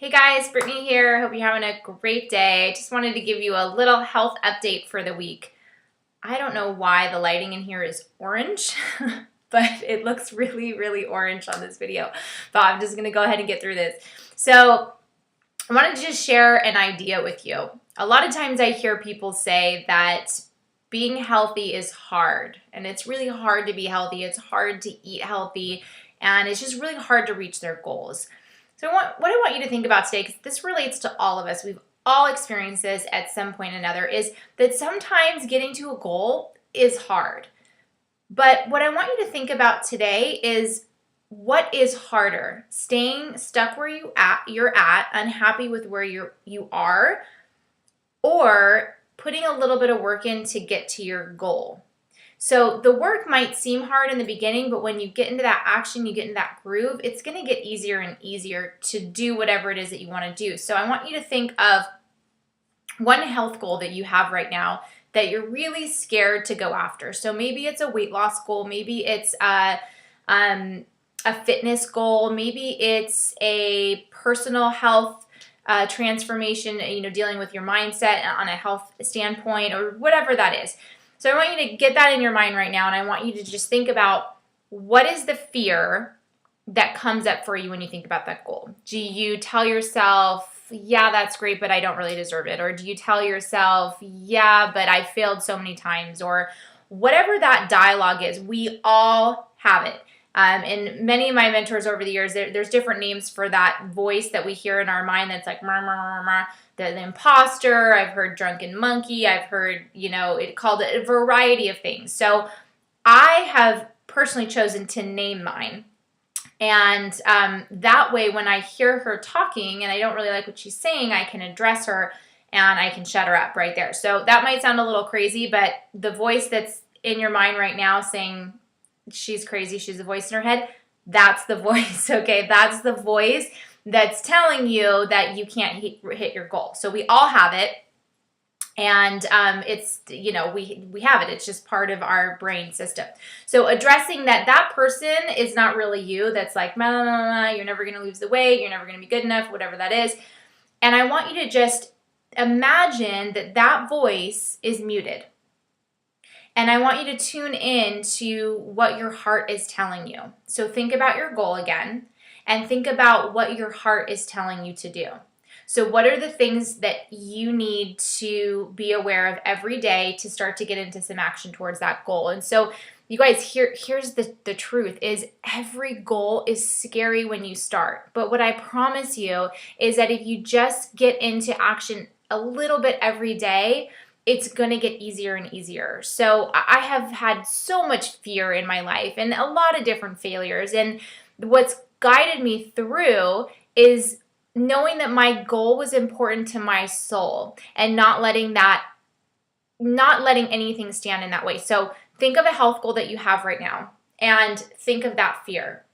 Hey guys, Brittney here. Hope you're having a great day. Just wanted to give you a little health update for the week. I don't know why the lighting in here is orange, but it looks really, really orange on this video. But I'm just going to go ahead and get through this. So I wanted to just share an idea with you. A lot of times I hear people say that being healthy is hard, and it's really hard to be healthy. It's hard to eat healthy, and it's just really hard to reach their goals. So what I want you to think about today, because this relates to all of us, we've all experienced this at some point or another, is that sometimes getting to a goal is hard. But what I want you to think about today is what is harder? Staying stuck where you're at, unhappy with where you are, or putting a little bit of work in to get to your goal. So the work might seem hard in the beginning, but when you get into that action, you get into that groove, it's going to get easier and easier to do whatever it is that you want to do. So I want you to think of one health goal that you have right now that you're really scared to go after. So maybe it's a weight loss goal, maybe it's a fitness goal, maybe it's a personal health transformation, dealing with your mindset on a health standpoint or whatever that is. So I want you to get that in your mind right now, and I want you to just think about what is the fear that comes up for you when you think about that goal. Do you tell yourself, yeah, that's great, but I don't really deserve it? Or do you tell yourself, yeah, but I failed so many times? Or whatever that dialogue is, we all have it. And many of my mentors over the years, there's different names for that voice that we hear in our mind that's like, murr, murr, murr, the imposter. I've heard drunken monkey. I've heard, it called it a variety of things. So I have personally chosen to name mine. And that way, when I hear her talking and I don't really like what she's saying, I can address her and I can shut her up right there. So that might sound a little crazy, but the voice that's in your mind right now saying, she's crazy, she's a voice in her head, that's the voice, okay? That's the voice that's telling you that you can't hit your goal. So we all have it, and it's, we have it. It's just part of our brain system. So addressing that person is not really you. That's like, nah, nah, nah, nah, you're never going to lose the weight, you're never going to be good enough, whatever that is. And I want you to just imagine that voice is muted. And I want you to tune in to what your heart is telling you. So think about your goal again and think about what your heart is telling you to do. So what are the things that you need to be aware of every day to start to get into some action towards that goal? And so you guys, here's the truth is every goal is scary when you start. But what I promise you is that if you just get into action a little bit every day, it's going to get easier and easier. So I have had so much fear in my life and a lot of different failures. And what's guided me through is knowing that my goal was important to my soul and not letting anything stand in that way. So think of a health goal that you have right now and think of that fear.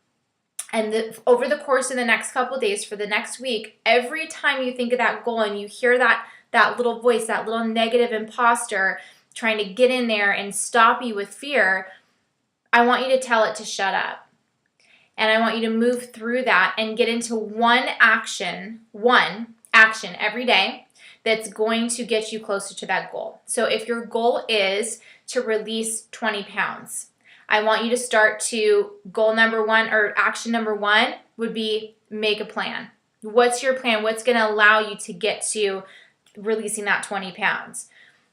And over the course of the next couple of days, for the next week, every time you think of that goal and you hear that little voice, that little negative imposter trying to get in there and stop you with fear, I want you to tell it to shut up. And I want you to move through that and get into one action every day that's going to get you closer to that goal. So if your goal is to release 20 pounds, I want you to start to goal number one or action number one would be make a plan. What's your plan? What's going to allow you to get to releasing that 20 pounds?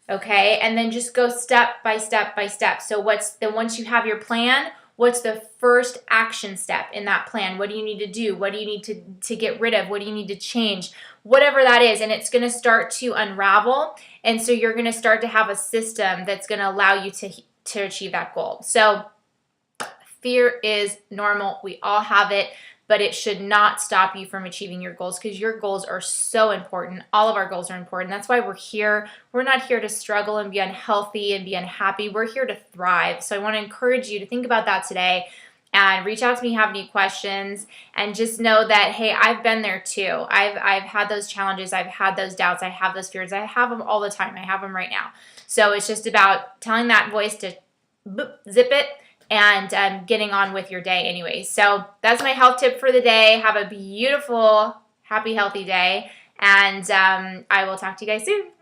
Okay. And then just go step by step by step. So once you have your plan, what's the first action step in that plan? What do you need to do? What do you need to get rid of? What do you need to change? Whatever that is. And it's going to start to unravel. And so you're going to start to have a system that's going to allow you to achieve that goal. So fear is normal. We all have it. But it should not stop you from achieving your goals because your goals are so important. All of our goals are important. That's why we're here. We're not here to struggle and be unhealthy and be unhappy. We're here to thrive. So I want to encourage you to think about that today and reach out to me if you have any questions and just know that, hey, I've been there too. I've had those challenges. I've had those doubts. I have those fears. I have them all the time. I have them right now. So it's just about telling that voice to zip it and getting on with your day anyway. So that's my health tip for the day. Have a beautiful, happy, healthy day. And I will talk to you guys soon.